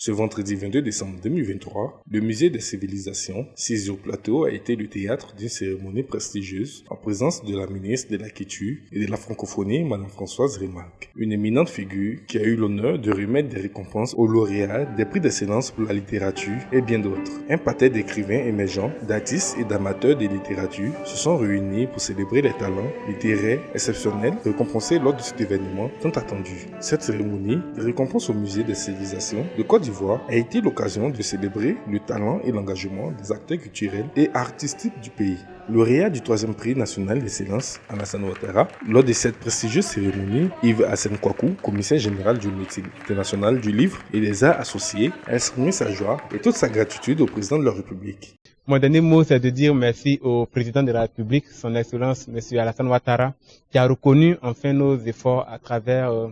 Ce vendredi 22 décembre 2023, le Musée des civilisations, situé au plateau, a été le théâtre d'une cérémonie prestigieuse en présence de la ministre de la Culture et de la Francophonie, Mme Françoise Rimac. Une éminente figure qui a eu l'honneur de remettre des récompenses aux lauréats des prix d'excellence pour la littérature et bien d'autres. Un paquet d'écrivains émergents, d'artistes et d'amateurs de littérature se sont réunis pour célébrer les talents littéraires exceptionnels récompensés lors de cet événement tant attendu. Cette cérémonie de récompense au Musée des civilisations de Côte d'Ivoire a été l'occasion de célébrer le talent et l'engagement des acteurs culturels et artistiques du pays. Lauréat du 3e prix national d'excellence Alassane Ouattara, lors de cette prestigieuse cérémonie, Yves Assane Kouakou, commissaire général du meeting international du livre et des arts associés, a exprimé sa joie et toute sa gratitude au président de la République. Mon dernier mot, c'est de dire merci au président de la République, son Excellence, M. Alassane Ouattara, qui a reconnu enfin nos efforts à travers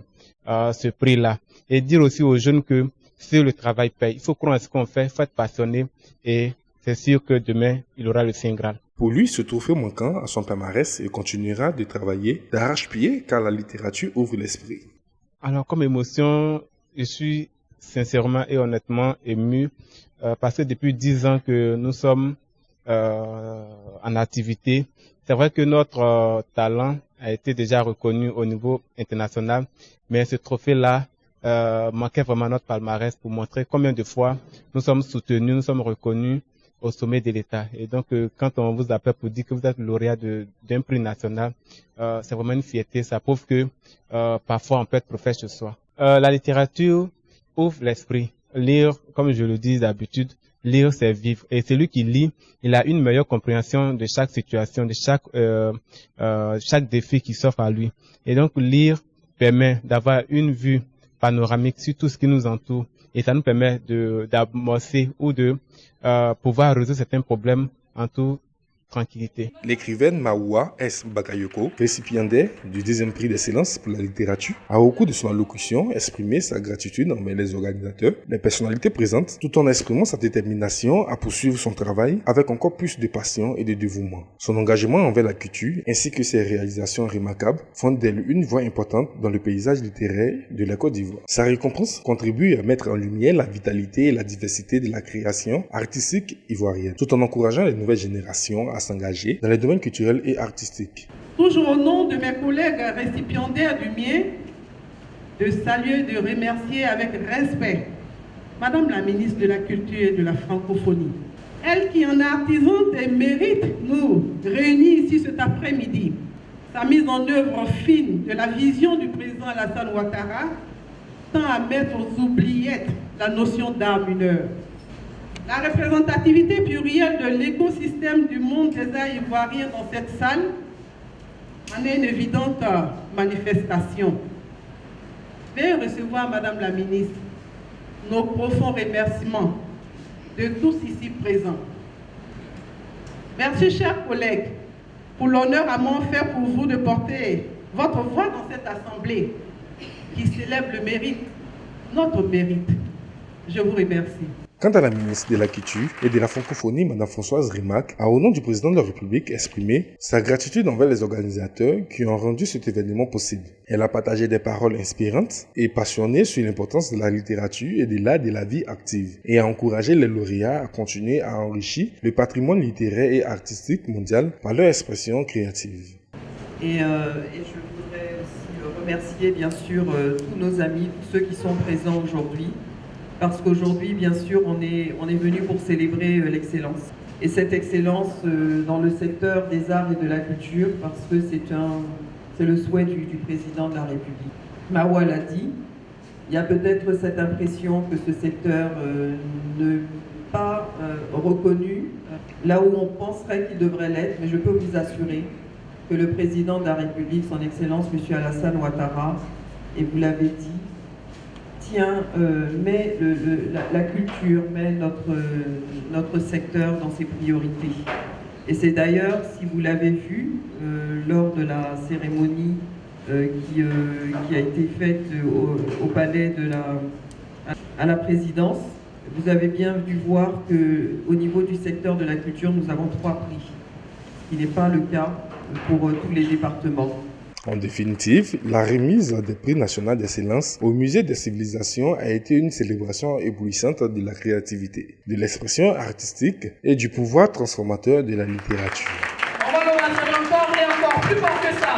ce prix-là. Et dire aussi aux jeunes que si le travail paye, il faut croire à ce qu'on fait, il faut être passionné et c'est sûr que demain, il aura le Saint Graal. Pour lui, ce trophée manquant à son palmarès et continuera de travailler d'arrache-pied car la littérature ouvre l'esprit. Alors, comme émotion, je suis sincèrement et honnêtement ému parce que depuis 10 ans que nous sommes en activité, c'est vrai que notre talent a été déjà reconnu au niveau international, mais ce trophée-là manquait vraiment notre palmarès pour montrer combien de fois nous sommes soutenus, nous sommes reconnus au sommet de l'État. Et donc, quand on vous appelle pour dire que vous êtes lauréat d'un prix national, c'est vraiment une fierté. Ça prouve que parfois on peut être prophète chez soi. La littérature ouvre l'esprit. Lire, comme je le dis d'habitude, lire c'est vivre. Et celui qui lit, il a une meilleure compréhension de chaque situation, de chaque défi qui s'offre à lui. Et donc, lire permet d'avoir une vue panoramique sur tout ce qui nous entoure et ça nous permet d'amorcer ou de pouvoir résoudre certains problèmes en toute tranquillité. L'écrivaine Maoua S. Bakayoko, récipiendaire du 10e prix d'excellence pour la littérature, a au cours de son allocution exprimé sa gratitude envers les organisateurs, les personnalités présentes, tout en exprimant sa détermination à poursuivre son travail avec encore plus de passion et de dévouement. Son engagement envers la culture ainsi que ses réalisations remarquables font d'elle une voix importante dans le paysage littéraire de la Côte d'Ivoire. Sa récompense contribue à mettre en lumière la vitalité et la diversité de la création artistique ivoirienne, tout en encourageant les nouvelles générations à s'engager dans les domaines culturels et artistiques. Toujours au nom de mes collègues récipiendaires du mien, de saluer et de remercier avec respect Madame la ministre de la Culture et de la Francophonie. Elle qui en artisante et mérite nous réunit ici cet après-midi. Sa mise en œuvre fine de la vision du président Alassane Ouattara tend à mettre aux oubliettes la notion d'art mineur. La représentativité plurielle de l'écosystème du monde des arts ivoiriens dans cette salle en est une évidente manifestation. Veuillez recevoir, Madame la ministre, nos profonds remerciements de tous ici présents. Merci, chers collègues, pour l'honneur à moi fait pour vous de porter votre voix dans cette assemblée qui célèbre le mérite, notre mérite. Je vous remercie. Quant à la ministre de la Culture et de la Francophonie, Mme Françoise Rimac, a au nom du président de la République exprimé sa gratitude envers les organisateurs qui ont rendu cet événement possible. Elle a partagé des paroles inspirantes et passionnées sur l'importance de la littérature et de l'art de la vie active et a encouragé les lauréats à continuer à enrichir le patrimoine littéraire et artistique mondial par leur expression créative. Et je voudrais aussi remercier bien sûr tous nos amis, tous ceux qui sont présents aujourd'hui. Parce qu'aujourd'hui, bien sûr, on est venu pour célébrer l'excellence. Et cette excellence dans le secteur des arts et de la culture, parce que c'est le souhait du président de la République. Maoua l'a dit, il y a peut-être cette impression que ce secteur n'est pas reconnu là où on penserait qu'il devrait l'être, mais je peux vous assurer que le président de la République, son Excellence, M. Alassane Ouattara, et vous l'avez dit, met la culture, met notre secteur dans ses priorités. Et c'est d'ailleurs, si vous l'avez vu, lors de la cérémonie qui a été faite au palais à la présidence, vous avez bien dû voir qu'au niveau du secteur de la culture, nous avons 3 prix, ce qui n'est pas le cas pour tous les départements. En définitive, la remise des prix nationaux d'excellence au Musée des civilisations a été une célébration éblouissante de la créativité, de l'expression artistique et du pouvoir transformateur de la littérature. On va le lancer encore et encore plus fort que ça.